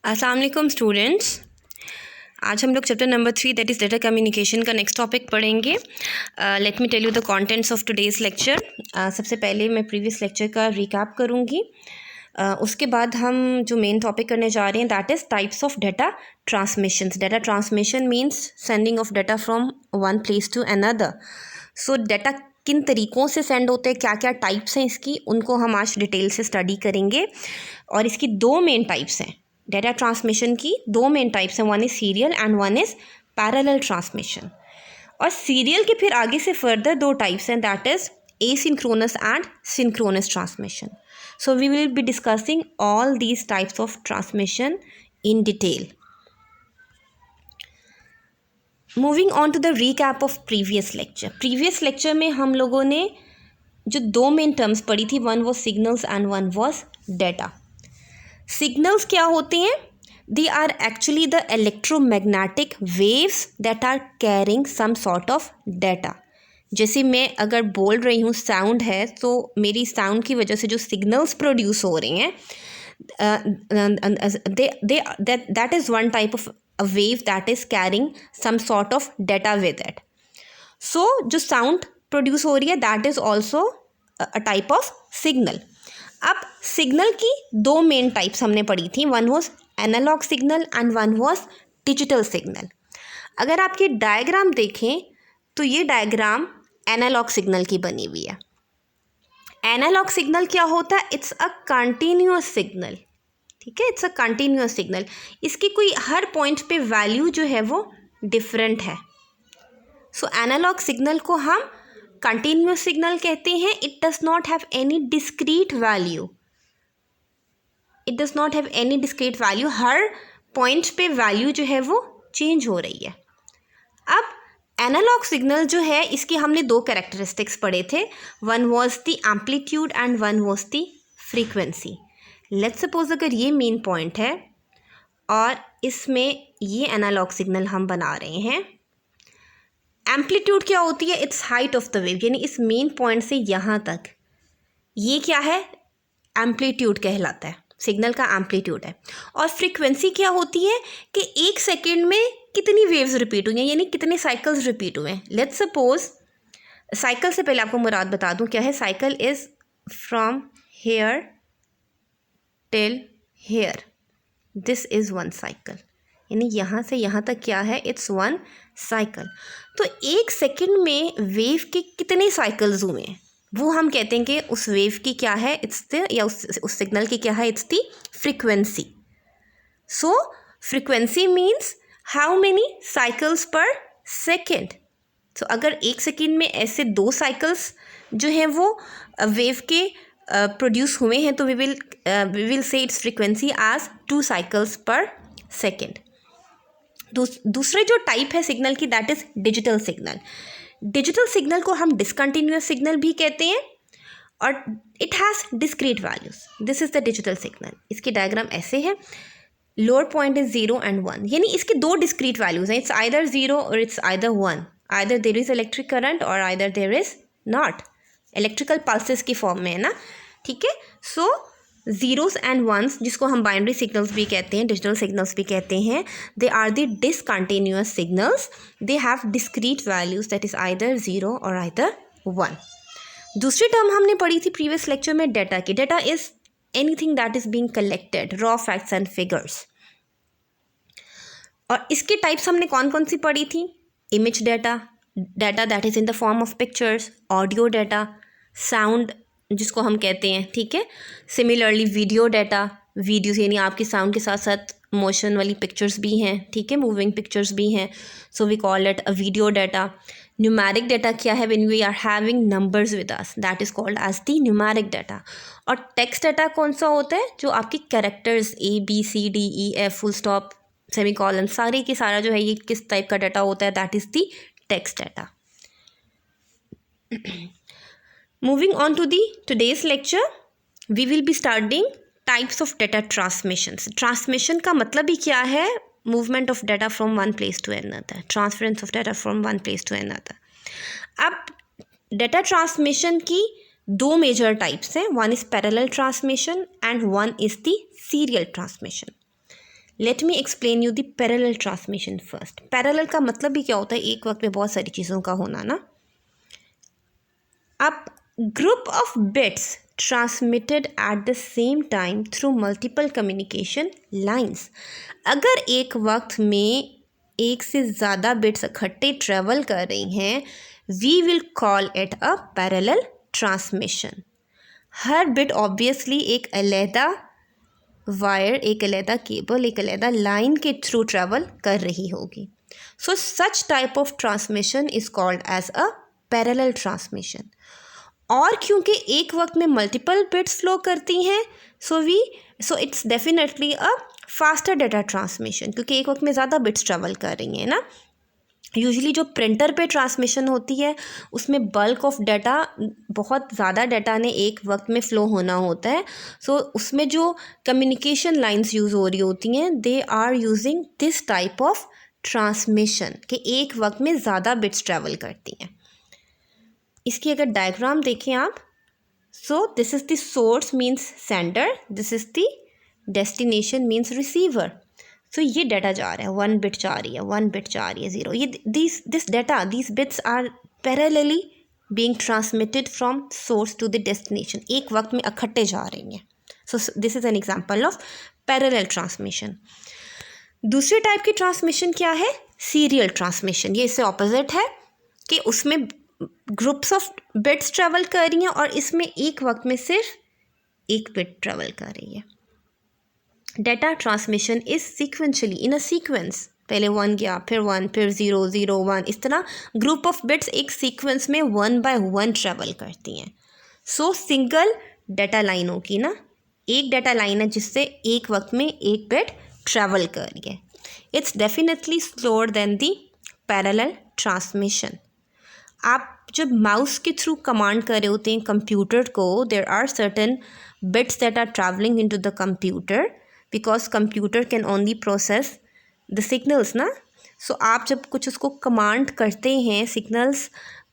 अस्सलाम वालेकुम स्टूडेंट्स। आज हम लोग chapter number 3 that is data communication का नेक्स्ट टॉपिक पढ़ेंगे। Let me tell you the contents of today's lecture. सबसे पहले मैं प्रीवियस लेक्चर का रिकैप करूँगी। उसके बाद हम जो मेन टॉपिक करने जा रहे हैं that is types of data transmission. Data transmission means sending of data from one place to another. So data किन तरीक़ों से सेंड होते हैं, क्या क्या टाइप्स हैं इसकी, उनको हम आज डिटेल से स्टडी करेंगे। और इसकी दो मेन टाइप्स हैं। डेटा ट्रांसमिशन की दो मेन टाइप्स हैं, one is serial and one is parallel transmission. और सीरियल के फिर आगे से फर्दर दो टाइप्स हैं, that is asynchronous and synchronous transmission. So we will be discussing all these types of transmission in detail. Moving on to the recap of previous lecture. Previous lecture में हम लोगों ने जो दो मेन टर्म्स पढ़ी थी, one was signals and one was data. Signals क्या होते हैं? They are actually the electromagnetic waves that are carrying some sort of data. जैसे मैं अगर बोल रही हूँ, साउंड है, तो मेरी साउंड की वजह से जो सिग्नल्स प्रोड्यूस हो रहे हैं, that is one type of a wave that is carrying some sort of data with it. So जो साउंड प्रोड्यूस हो रही है that is also a type of signal. अब सिग्नल की दो मेन टाइप्स हमने पढ़ी थी, one was analog signal and one was digital signal. अगर आप ये डायग्राम देखें तो ये डायग्राम एनालॉग सिग्नल की बनी हुई है. एनालॉग सिग्नल क्या होता है? It's a continuous signal. ठीक है, इट्स अ कंटिन्यूअस सिग्नल. इसकी कोई हर पॉइंट पे वैल्यू जो है वो डिफरेंट है. सो एनालॉग सिग्नल को हम कंटिन्यूअस सिग्नल कहते हैं. It does not have any discrete value. It does not have any discrete value. Her point पे वैल्यू जो है वो चेंज हो रही है. अब एनालॉग सिग्नल जो है, इसकी हमने दो कैरेक्टरिस्टिक्स पढ़े थे, one was the amplitude and one was the frequency. Let's suppose अगर ये मेन पॉइंट है और इसमें ये एनालॉग सिग्नल हम बना रहे हैं. एम्पलीट्यूड क्या होती है? It's height of the wave, यानी इस मेन पॉइंट से यहाँ तक, ये क्या है? एम्पलीट्यूड कहलाता है, सिग्नल का एम्पलीट्यूड है. और फ्रीक्वेंसी क्या होती है कि एक सेकेंड में कितनी वेव्स रिपीट हुई हैं, यानी कितने साइकिल्स रिपीट हुए हैं. लेट्स सपोज, साइकिल से पहले आपको मुराद बता दूं क्या है. Cycle is from here till here, this is one cycle, यानी यहाँ से यहाँ तक क्या है? It's one cycle. तो एक सेकेंड में वेव के कितने साइकिल्स हुए हैं वो हम कहते हैं कि उस वेव की क्या है? इट्स द, या उस सिग्नल की क्या है? It's the frequency. So frequency means how many cycles per second. तो अगर एक सेकेंड में ऐसे दो साइकिल्स जो हैं वो वेव के प्रोड्यूस हुए हैं, तो we will say its frequency as 2 cycles per second. दूसरे जो टाइप है सिग्नल की, that is digital signal. Digital signal को हम डिसकंटिन्यूअस सिग्नल भी कहते हैं और it has discrete values. This is the digital signal. इसकी डायग्राम ऐसे है, लोअर पॉइंट इज 0 and 1, यानी इसके दो डिस्क्रीट वैल्यूज हैं. इट्स आइदर 0 और it's either 1. Either there is electric current और either there is not. Electrical pulses की फॉर्म में है ना. ठीक है. सो ज़ीरोस एंड वंस, जिसको हम बाइनरी सिग्नल्स भी कहते हैं, डिजिटल सिग्नल्स भी कहते हैं, they are the discontinuous signals. They have discrete values that is either 0 or either 1. दूसरी टर्म हमने पढ़ी थी प्रीवियस लेक्चर में डेटा की. Data is anything that is being collected, raw facts and figures. और इसके टाइप्स हमने कौन कौन सी पढ़ी थी? Image data, data that is in the form of pictures, audio data, sound जिसको हम कहते हैं. ठीक है. सिमिलरली वीडियो डेटा, वीडियोस यानी आपके साउंड के साथ साथ मोशन वाली पिक्चर्स भी हैं. ठीक है, मूविंग पिक्चर्स भी हैं. So we call it a video data. Numeric data क्या है? When we are having numbers with us, that is called as the numeric data. और टेक्स्ट डेटा कौन सा होता है? जो आपके characters ABCDEF full stop semicolon सारे के सारा जो है ये किस टाइप का डाटा होता है? That is the text data. Moving on to the today's lecture, we will be studying types of data transmissions. Transmission का मतलब ही क्या है? Movement of data from one place to another, transference of data from one place to another. अब data transmission की दो major types हैं. One is parallel transmission and one is the serial transmission. Let me explain you the parallel transmission first. Parallel का मतलब भी क्या होता है, एक वक्त में बहुत सारी चीज़ों का होना ना। अब group of bits transmitted eight the same time through multiple communication lines. अगर एक वक्त में एक से ज़्यादा बिट्स इकट्ठे ट्रेवल कर रही हैं, we will call it a parallel transmission. हर बिट ऑब्वियसली एक अलहदा वायर, एक अलहदा केबल, एक अलहदा लाइन के थ्रू ट्रेवल कर रही होगी। So such type of transmission is called as a parallel transmission. और क्योंकि एक वक्त में मल्टीपल बिट्स फ्लो करती हैं, so it's definitely a faster data transmission, क्योंकि एक वक्त में ज़्यादा बिट्स ट्रेवल कर रही हैं ना। यूजुअली जो प्रिंटर पे ट्रांसमिशन होती है उसमें बल्क ऑफ डाटा, बहुत ज़्यादा डाटा ने एक वक्त में फ़्लो होना होता है। सो उसमें जो कम्युनिकेशन लाइंस यूज़ हो रही होती हैं, they are using this type of transmission कि एक वक्त में ज़्यादा बिट्स ट्रैवल करती हैं। इसकी अगर डायग्राम देखें आप, so this is the source means sender, this is the destination means receiver. So ये डाटा जा रहा है, 1 बिट जा रही है, 1 बिट जा रही है, 0। ये this data, these bits are parallelly being transmitted from source to the destination, एक वक्त में इकट्ठे जा रही हैं। So this is an example of parallel transmission. दूसरे टाइप की ट्रांसमिशन क्या है? Serial transmission. ये इससे ऑपोजिट है कि उसमें ग्रुप्स ऑफ बिट्स ट्रेवल कर रही हैं और इसमें एक वक्त में सिर्फ एक बिट ट्रेवल कर रही है। Data transmission is sequentially, in a sequence. पहले 1 गया, फिर 1, फिर 0, 0, 1, इस तरह ग्रुप ऑफ बिट्स एक सीक्वेंस में 1 बाय 1 ट्रेवल करती हैं। सो सिंगल डेटा लाइन होगी ना, एक डेटा लाइन है जिससे एक वक्त में एक बिट ट्रेवल कर रही है। It's definitely slower then the parallel transmission. आप जब माउस के थ्रू कमांड कर रहे होते हैं कंप्यूटर को, there are certain bits that are travelling into the computer, because computer can only process the signals ना। सो आप जब कुछ उसको कमांड करते हैं, सिग्नल्स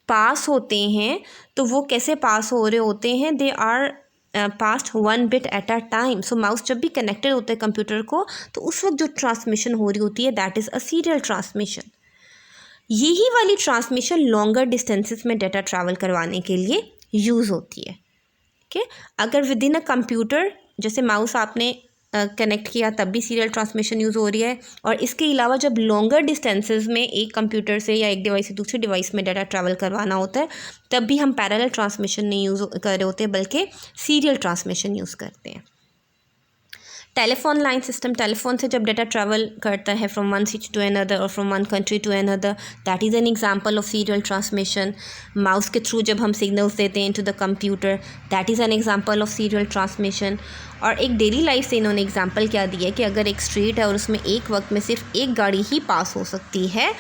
पास होते हैं, तो वो कैसे पास हो रहे होते हैं? They are passed 1 bit at a time. So mouse जब भी कनेक्टेड होते हैं कंप्यूटर को, तो उस वक्त जो ट्रांसमिशन हो रही होती है, that is a serial transmission. यही वाली ट्रांसमिशन लॉन्गर डिस्टेंसेस में डाटा ट्रैवल करवाने के लिए यूज़ होती है। ओके, अगर विद इन अ कंप्यूटर, जैसे माउस आपने कनेक्ट किया तब भी सीरियल ट्रांसमिशन यूज़ हो रही है, और इसके अलावा जब लॉन्गर डिस्टेंसेस में एक कंप्यूटर से या एक डिवाइस से दूसरे डिवाइस में डाटा ट्रैवल करवाना होता है, तब भी हम पैरेलल ट्रांसमिशन नहीं यूज़ कर रहे होते, बल्कि सीरियल ट्रांसमिशन यूज़ करते हैं। टेलीफोन लाइन सिस्टम, टेलीफोन से जब डाटा ट्रैवल करता है from one city to another और from one country to another, that is an example of serial transmission. Mouse के थ्रू जब हम सिग्नल्स देते हैं to the computer, that is an example of serial transmission. और एक डेली लाइफ से इन्होंने एग्जांपल क्या दिया है कि अगर एक स्ट्रीट है और उसमें एक वक्त में सिर्फ एक गाड़ी ही पास हो सकती है,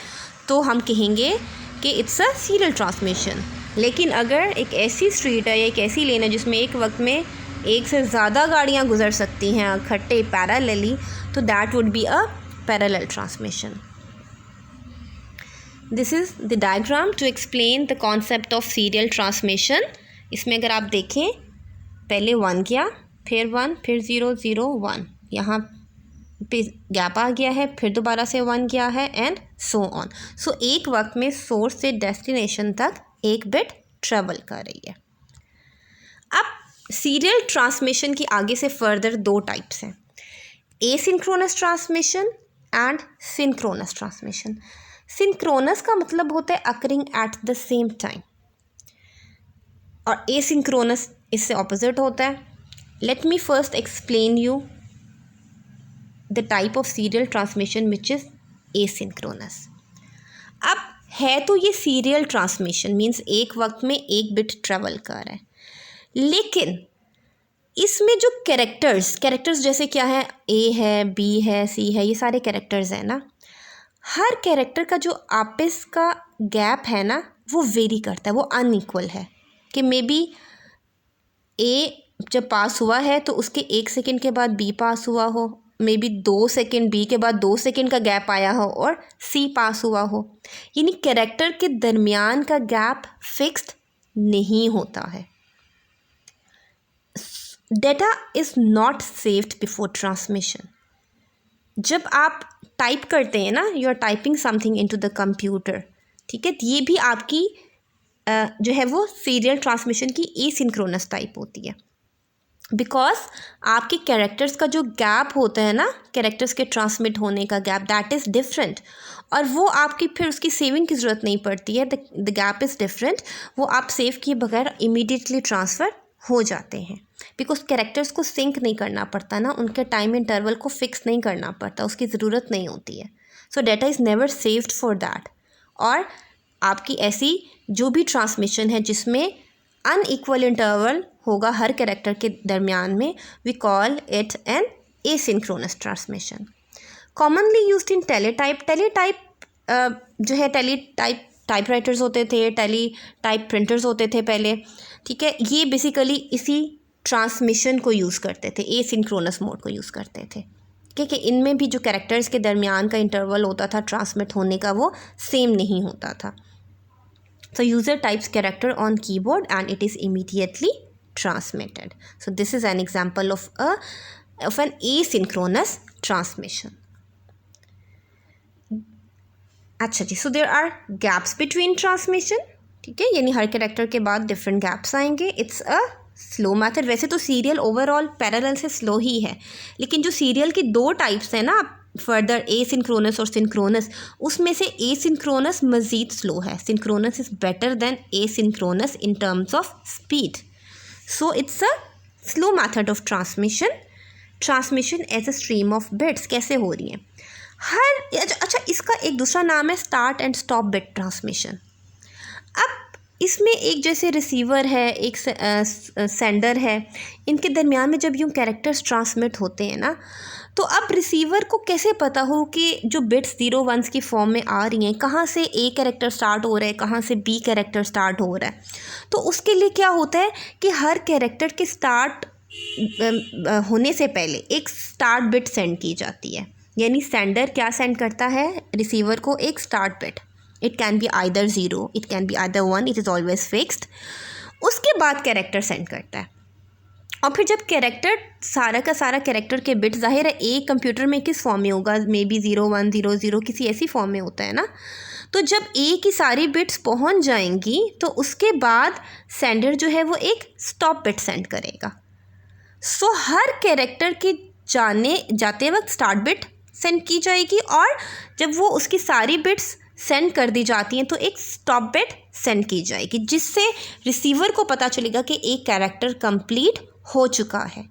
तो हम कहेंगे कि इट्स अ सीरियल ट्रांसमिशन। लेकिन अगर एक ऐसी स्ट्रीट है या एक ऐसी लेन है जिसमें एक वक्त में एक से ज़्यादा गाड़ियाँ गुजर सकती हैं इकट्ठे पैरेलली, तो that would be a parallel transmission. This is the diagram to explain the concept of serial transmission. इसमें अगर आप देखें, पहले 1 गया, फिर 1, फिर 0, 0, 1, यहाँ पे गैप आ गया है, फिर दोबारा से 1 गया है, एंड सो ऑन। सो एक वक्त में सोर्स से डेस्टिनेशन तक एक बिट ट्रेवल कर रही है। अब सीरियल ट्रांसमिशन की आगे से फर्दर 2 टाइप्स हैं, asynchronous transmission and synchronous transmission. Synchronous का मतलब होता है occurring at the same time, और एसिंक्रोनस इससे ऑपोजिट होता है। Let me first explain you the type of serial transmission which is asynchronous. अब है तो ये सीरियल ट्रांसमिशन मीन्स एक वक्त में एक बिट ट्रेवल कर रहा है, लेकिन इसमें जो कैरेक्टर्स जैसे क्या है, ए है, बी है, सी है, ये सारे कैरेक्टर्स हैं ना, हर कैरेक्टर का जो आपस का गैप है ना, वो वेरी करता है, वो अनइक्वल है। कि मे बी ए जब पास हुआ है तो उसके 1 सेकेंड के बाद बी पास हुआ हो, मे बी 2 सेकेंड, बी के बाद 2 सेकेंड का गैप आया हो और सी पास हुआ हो। यानी कैरेक्टर के दरमियान का गैप फिक्स्ड नहीं होता है। Data is not saved before transmission. जब आप टाइप करते हैं ना, you are typing something into the computer, ठीक है, ये भी आपकी जो है वो सीरियल ट्रांसमिशन की एसिंक्रोनस टाइप होती है, बिकॉज आपके कैरेक्टर्स का जो गैप होता है ना, कैरेक्टर्स के ट्रांसमिट होने का गैप, दैट इज़ डिफरेंट, और वो आपकी फिर उसकी सेविंग की ज़रूरत नहीं पड़ती है, द गैप इज़ डिफरेंट, वो आप सेव किए बगैर इमीडिएटली ट्रांसफ़र हो जाते हैं, बिकॉज कैरेक्टर्स को सिंक नहीं करना पड़ता ना, उनके टाइम इंटरवल को फिक्स नहीं करना पड़ता, उसकी ज़रूरत नहीं होती है, सो data is never saved for that. और आपकी ऐसी जो भी ट्रांसमिशन है जिसमें अनइक्वल इंटरवल होगा हर कैरेक्टर के दरमियान में, we call it an asynchronous transmission. Commonly used in teletype. Teletype जो है, टेलीटाइप टाइपराइटर्स होते थे, टेलीटाइप प्रिंटर्स होते थे पहले, ठीक है, ये बेसिकली इसी ट्रांसमिशन को यूज़ करते थे, एसिंक्रोनस मोड को यूज़ करते थे, ठीक है। इनमें भी जो कैरेक्टर्स के दरमियान का इंटरवल होता था ट्रांसमिट होने का, वो सेम नहीं होता था। So user types character on keyboard and it is immediately transmitted. So this is an example of an asynchronous transmission. अच्छा जी, so there are gaps between transmission, ठीक है, यानी हर कैरेक्टर के बाद डिफरेंट गैप्स आएंगे। It's a slow method. वैसे तो serial overall parallel से स्लो ही है, लेकिन जो सीरियल की दो टाइप्स हैं ना, फर्दर एसिंक्रोनस और सिंक्रोनस, उसमें से एसिंक्रोनस मज़ीद स्लो है। Synchronous is better than asynchronous in terms of speed. So it's a slow method of transmission as a stream of bits. कैसे हो रही है अच्छा, इसका एक दूसरा नाम है start and stop bit transmission. अब इसमें एक जैसे रिसीवर है, एक सेंडर है, इनके दरमियान में जब यूँ कैरेक्टर्स ट्रांसमिट होते हैं ना, तो अब रिसीवर को कैसे पता हो कि जो बिट्स 0 1s की फॉर्म में आ रही हैं, कहाँ से ए कैरेक्टर स्टार्ट हो रहा है, कहाँ से बी कैरेक्टर स्टार्ट हो रहा है। तो उसके लिए क्या होता है कि हर कैरेक्टर के स्टार्ट होने से पहले एक स्टार्ट बिट सेंड की जाती है। यानी सेंडर क्या सेंड करता है रिसीवर को? एक start bit. It can be either 0, it can be either 1, it is always fixed. उसके बाद कैरेक्टर सेंड करता है, और फिर जब कैरेक्टर सारा का सारा कैरेक्टर के बिट, जाहिर है एक कंप्यूटर में किस फॉर्म में होगा, मे बी 0 1 0 0 किसी ऐसी फॉर्म में होता है ना। तो जब ए की सारी बिट्स पहुंच जाएंगी तो उसके बाद सेंडर जो है वो एक स्टॉप बिट सेंड करेगा। सो हर कैरेक्टर के जाते वक्त स्टार्ट बिट सेंड की जाएगी, और जब वो उसकी सारी बिट्स सेंड कर दी जाती हैं तो एक स्टॉप बिट सेंड की जाएगी, जिससे रिसीवर को पता चलेगा कि एक कैरेक्टर कंप्लीट हो चुका है।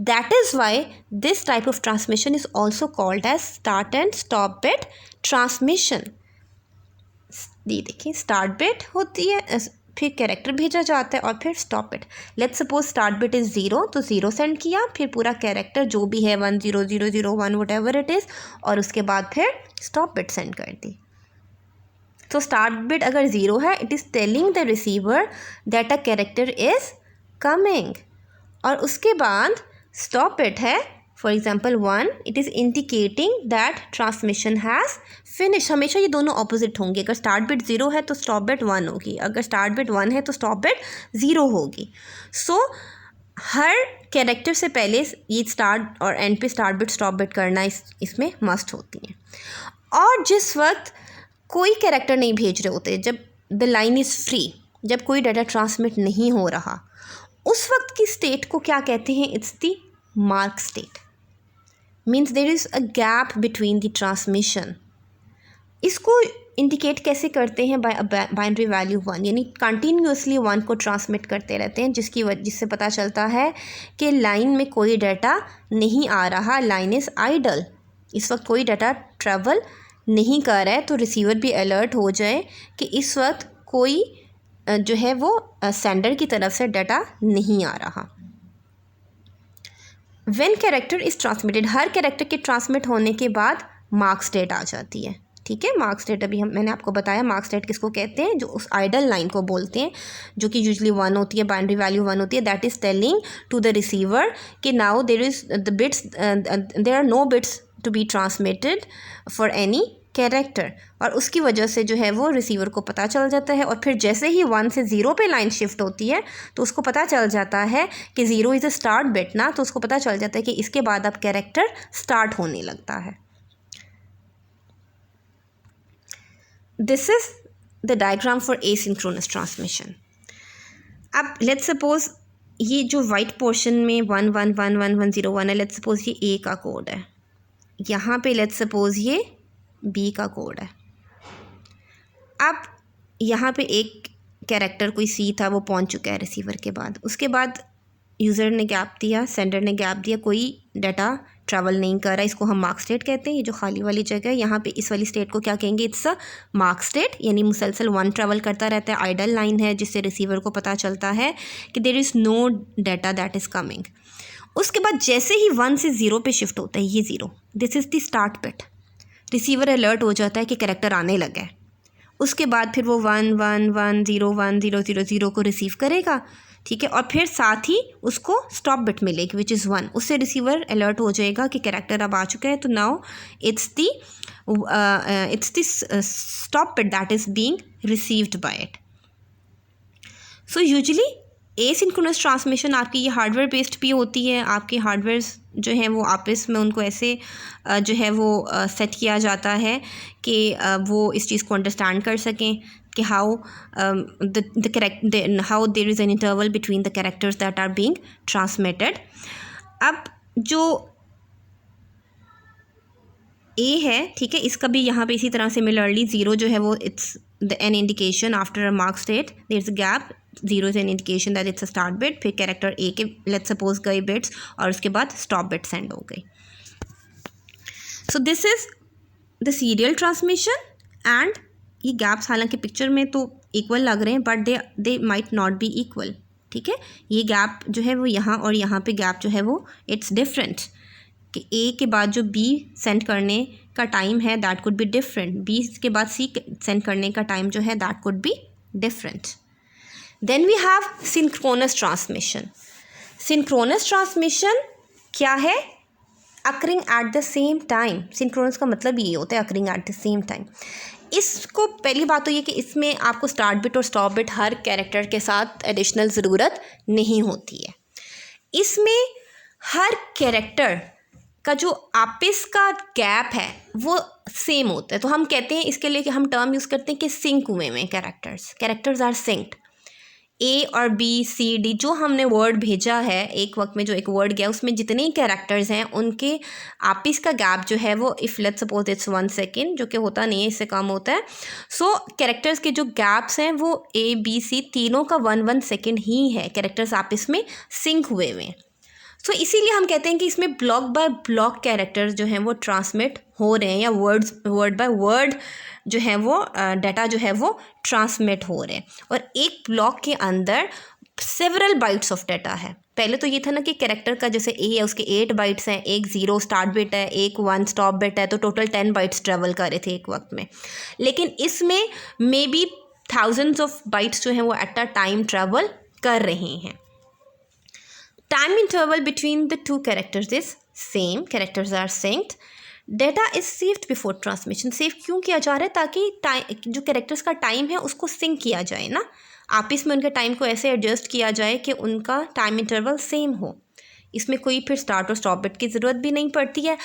That is why this type of transmission is also called as start and stop bit transmission. ये देखिए, स्टार्ट बिट होती है, फिर कैरेक्टर भेजा जाता है, और फिर stop bit. Let's suppose start bit is 0, तो 0 सेंड किया, फिर पूरा कैरेक्टर जो भी है 1 0 0 0 1 वट एवर इट इज़, और उसके बाद फिर स्टॉप बिट सेंड कर दी। तो स्टार्ट बिट अगर 0 है, it is telling the receiver that a character is coming, और उसके बाद स्टॉप बिट है for example 1, it is indicating that transmission has finish. हमेशा ये दोनों ऑपोजिट होंगे। अगर स्टार्ट बिट 0 है तो स्टॉप बिट 1 होगी, अगर स्टार्ट बिट 1 है तो स्टॉप बिट 0 होगी। सो हर कैरेक्टर से पहले ये स्टार्ट और एंड पे स्टार्ट बिट स्टॉप बिट करना इसमें मस्ट होती है। और जिस वक्त कोई कैरेक्टर नहीं भेज रहे होते, जब द लाइन इज़ फ्री, जब कोई डाटा ट्रांसमिट नहीं हो रहा, उस वक्त की स्टेट को क्या कहते हैं? It's the mark state. Means there is a gap between the transmission. इसको इंडिकेट कैसे करते हैं? बाय बाइनरी वैल्यू 1, यानी कंटिन्यूसली 1 को ट्रांसमिट करते रहते हैं, जिससे पता चलता है कि लाइन में कोई डाटा नहीं आ रहा, लाइन इज़ आइडल, इस वक्त कोई डाटा ट्रैवल नहीं कर रहा है। तो रिसीवर भी अलर्ट हो जाए कि इस वक्त कोई जो है वो सेंडर की तरफ से डाटा नहीं आ रहा। When character is transmitted, her character के ट्रांसमिट होने के बाद मार्क स्टेट आ जाती है। ठीक है, मार्क स्टेट अभी मैंने आपको बताया मार्क स्टेट किसको कहते हैं, जो उस आइडल लाइन को बोलते हैं, जो कि यूजली 1 होती है, बाइनरी वैल्यू 1 होती है। That is telling to the receiver कि now there are no bits to be transmitted for any character, और उसकी वजह से जो है वो रिसीवर को पता चल जाता है। और फिर जैसे ही 1 से 0 पे लाइन शिफ्ट होती है तो उसको पता चल जाता है कि 0 इज़ अ स्टार्ट बिट ना, तो उसको पता चल जाता है कि इसके बाद अब कैरेक्टर स्टार्ट होने लगता है। This is the diagram for asynchronous transmission. अब लेट्स सपोज ये जो वाइट पोर्शन में 1 1 1 1 1 0 1 है, लेट्स सपोज ये ए का कोड है, यहाँ पे लेट्स सपोज ये बी का कोड है। अब यहाँ पे एक कैरेक्टर कोई सी था वो पहुँच चुका है रिसीवर के बाद, उसके बाद यूज़र ने गैप दिया, सेंडर ने गैप दिया, कोई डाटा ट्रैवल नहीं कर रहा, इसको हम मार्क स्टेट कहते हैं। ये जो खाली वाली जगह है यहाँ पे इस वाली स्टेट को क्या कहेंगे, इट्स अ मार्क स्टेट, यानी मुसलसल 1 ट्रैवल करता रहता है, आइडल लाइन है, जिससे रिसीवर को पता चलता है कि there is no data that is coming. उसके बाद जैसे ही 1 से 0 पे शिफ्ट होता है ये 0, this is the start bit, receiver alert हो जाता है कि कैरेक्टर आने लगा है। उसके बाद फिर वो 1 1 1 0 1 0 0 0 को रिसीव करेगा, ठीक है, और फिर साथ ही उसको स्टॉप बिट मिलेगी विच इज़ 1, उससे रिसीवर अलर्ट हो जाएगा कि कैरेक्टर अब आ चुका है। तो now it's the stop bit that is being received by it. So usually asynchronous transmission आपकी ये हार्डवेयर बेस्ड भी होती है। आपके हार्डवेयर जो हैं वो आपस में उनको ऐसे जो है वो सेट किया जाता है कि वो इस चीज़ को अंडरस्टैंड कर सकें कि how there is an interval between the characters that are being transmitted. अब जो ए है, ठीक है, इसका भी यहाँ पे इसी तरह से सिमिलरली 0 जो है वो it's an indication after a mark state, there is a gap, 0 is an indication that it's a start bit, फिर कैरेक्टर ए के लेट्स सपोज गए बिट्स और उसके बाद स्टॉप बिट सेंड हो गई। सो this is the serial transmission and ये gaps हालांकि पिक्चर में तो इक्वल लग रहे हैं but they might not be equal, ठीक है। ये गैप जो है वो यहाँ और यहाँ पे गैप जो है वो इट्स डिफरेंट, कि ए के बाद जो बी सेंड करने का टाइम है that could be different, B के बाद सी सेंड करने का टाइम जो है that could be different. Then we have synchronous transmission. Synchronous transmission क्या है, occurring at the same time. Synchronous का मतलब ये होता है occurring at the same time. इसको पहली बात तो ये कि इसमें आपको स्टार्ट बिट और स्टॉप बिट हर कैरेक्टर के साथ एडिशनल ज़रूरत नहीं होती है। इसमें हर कैरेक्टर का जो आपस का गैप है वो सेम होता है। तो हम कहते हैं इसके लिए कि हम टर्म यूज़ करते हैं कि सिंक हुए में कैरेक्टर्स आर सिंक्ड। ए और बी सी डी जो हमने वर्ड भेजा है एक वक्त में, जो एक वर्ड गया उसमें जितने कैरेक्टर्स हैं उनके आपस का गैप जो है वो if let's suppose it's 1 second, जो कि होता नहीं है, इससे कम होता है। सो कैरेक्टर्स के जो गैप्स हैं वो ए बी सी तीनों का 1 सेकेंड ही है, कैरेक्टर्स आपस में सिंक हुए में। सो इसीलिए हम कहते हैं कि इसमें ब्लॉक बाय ब्लॉक कैरेक्टर्स जो हैं वो ट्रांसमिट हो रहे हैं, या वर्ड बाय वर्ड जो है वो डाटा जो है वो ट्रांसमिट हो रहे हैं। और एक ब्लॉक के अंदर सेवरल बाइट्स ऑफ डाटा है। पहले तो ये था ना कि कैरेक्टर का जैसे ए है उसके 8 बाइट्स हैं, एक 0 स्टार्ट बिट है, एक 1 स्टॉप बिट है, तो टोटल 10 बाइट्स ट्रेवल कर रहे थे एक वक्त में। लेकिन इसमें may be thousands of bytes जो हैं वो एट अ टाइम ट्रेवल कर रहे हैं। Time interval between the two characters is same, characters are synced. Data is saved before transmission. Save क्यों किया जा रहा है, ताकि जो कैरेक्टर्स का टाइम है उसको सिंक किया जाए ना, आपस में उनके टाइम को ऐसे एडजस्ट किया जाए कि उनका टाइम इंटरवल सेम हो। इसमें कोई फिर स्टार्ट और स्टॉप बिट की ज़रूरत भी नहीं पड़ती है।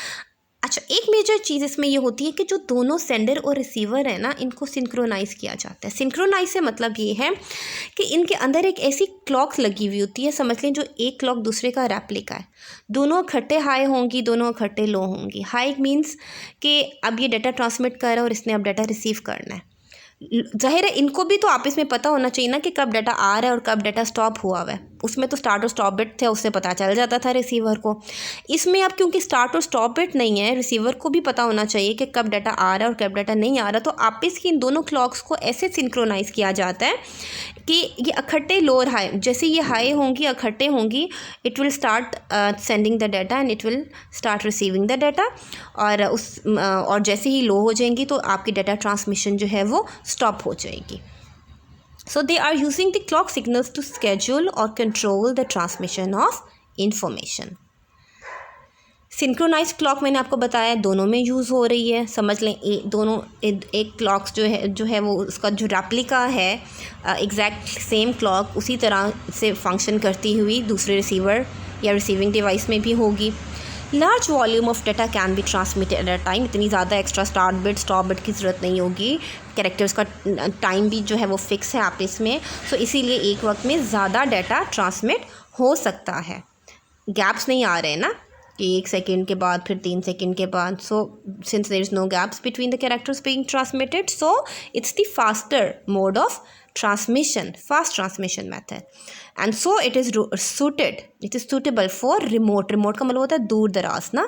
अच्छा, एक मेजर चीज़ इसमें ये होती है कि जो दोनों सेंडर और रिसीवर है ना, इनको सिंक्रोनाइज़ किया जाता है। सिंक्रोनाइज से मतलब ये है कि इनके अंदर एक ऐसी क्लॉक लगी हुई होती है, समझ लें जो एक क्लॉक दूसरे का रेप्लिका है। दोनों इकट्ठे हाई होंगी, दोनों इकट्ठे लो होंगी। हाई मीन्स कि अब ये डाटा ट्रांसमिट कर रहा है और इसने अब डाटा रिसीव करना है। जाहिर है इनको भी तो आपस में पता होना चाहिए ना कि कब डाटा आ रहा है और कब डाटा स्टॉप हुआ हुआ है। उसमें तो स्टार्ट और स्टॉप बिट थे, उससे पता चल जाता था रिसीवर को। इसमें अब क्योंकि स्टार्ट और स्टॉप बिट नहीं है, रिसीवर को भी पता होना चाहिए कि कब डाटा आ रहा है और कब डाटा नहीं आ रहा। तो आपस की इन दोनों क्लॉक्स को ऐसे सिंक्रोनाइज़ किया जाता है कि ये इकट्ठे लो और हाई, जैसे ये हाई होंगी इकट्ठे होंगी, it will start sending the data and it will start receiving the data. और जैसे ही लो हो जाएंगी तो आपकी डाटा ट्रांसमिशन जो है वो स्टॉप हो जाएगी। So they are using the clock signals to schedule or control the transmission of information. Synchronise clock मैंने आपको बताया दोनों में यूज़ हो रही है, समझ लें दोनों एक क्लॉक्स जो है वो उसका जो रेप्लिका है एग्जैक्ट सेम क्लॉक उसी तरह से फंक्शन करती हुई दूसरे रिसीवर या रिसीविंग डिवाइस में भी होगी। Large volume of data can be transmitted eight a time, इतनी ज़्यादा extra start bit stop bit की ज़रूरत नहीं होगी, कैरेक्टर्स का टाइम भी जो है वो फिक्स है आपस में, सो इसीलिए एक वक्त में ज़्यादा डाटा ट्रांसमिट हो सकता है, गैप्स नहीं आ रहे हैं ना कि 1 सेकेंड के बाद फिर 3 सेकेंड के बाद, so since there is no gaps between the characters being transmitted, so it's the faster mode of transmission, fast transmission method, and so it is suitable for remote का मतलब होता है दूर दराज ना,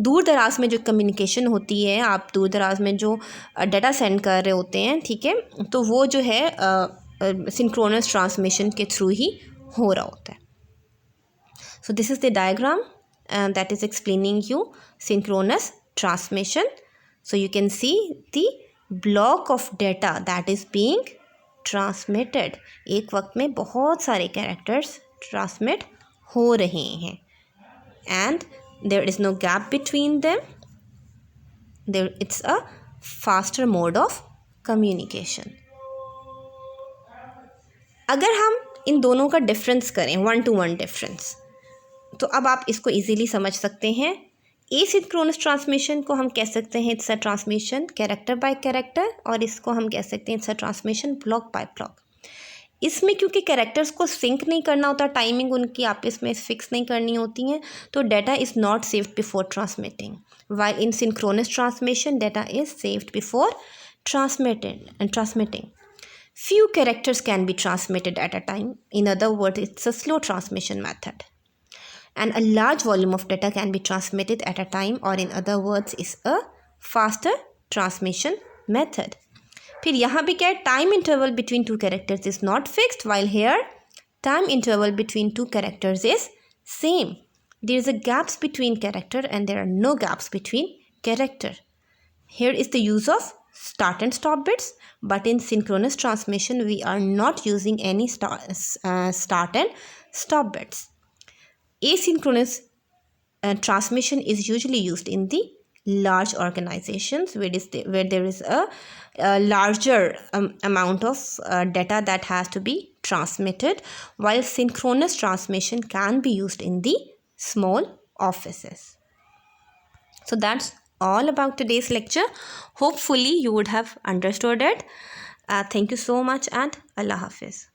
दूर दराज में जो कम्युनिकेशन होती है, आप दूर दराज में जो डाटा सेंड कर रहे होते हैं, ठीक है, तो वो जो है सिंक्रोनस ट्रांसमिशन के थ्रू ही हो रहा होता है। So this is the diagram that is explaining you synchronous transmission. So you can see the block of data that is being transmitted, एक वक्त में बहुत सारे कैरेक्टर्स ट्रांसमिट हो रहे हैं and there is no gap between them, there it's a faster mode of communication. अगर हम इन दोनों का डिफरेंस करें, 1 to 1 डिफरेंस, तो अब आप इसको इजीली समझ सकते हैं। एसिंक्रोनस ट्रांसमिशन को हम कह सकते हैं it's a transmission character bye character, और इसको हम कह सकते हैं it's a transmission block bye block. इसमें क्योंकि कैरेक्टर्स को सिंक नहीं करना होता, टाइमिंग उनकी आपस में फिक्स नहीं करनी होती हैं, तो data is not saved before transmitting, while in synchronous transmission data is saved before transmitting. Few characters can be transmitted at a time. In other words, it's a slow transmission method. And a large volume of data can be transmitted at a time, or in other words is a faster transmission method. फिर यहाँ पे क्या है, time interval between two characters is not fixed, while here time interval between two characters is same. There is a gaps between character and there are no gaps between character. Here is the use of start and stop bits, but in synchronous transmission we are not using any start and stop bits. Asynchronous transmission is usually used in the large organizations where there is a larger amount of data that has to be transmitted, while synchronous transmission can be used in the small offices. So that's all about today's lecture. Hopefully you would have understood it. Thank you so much and Allah Hafiz.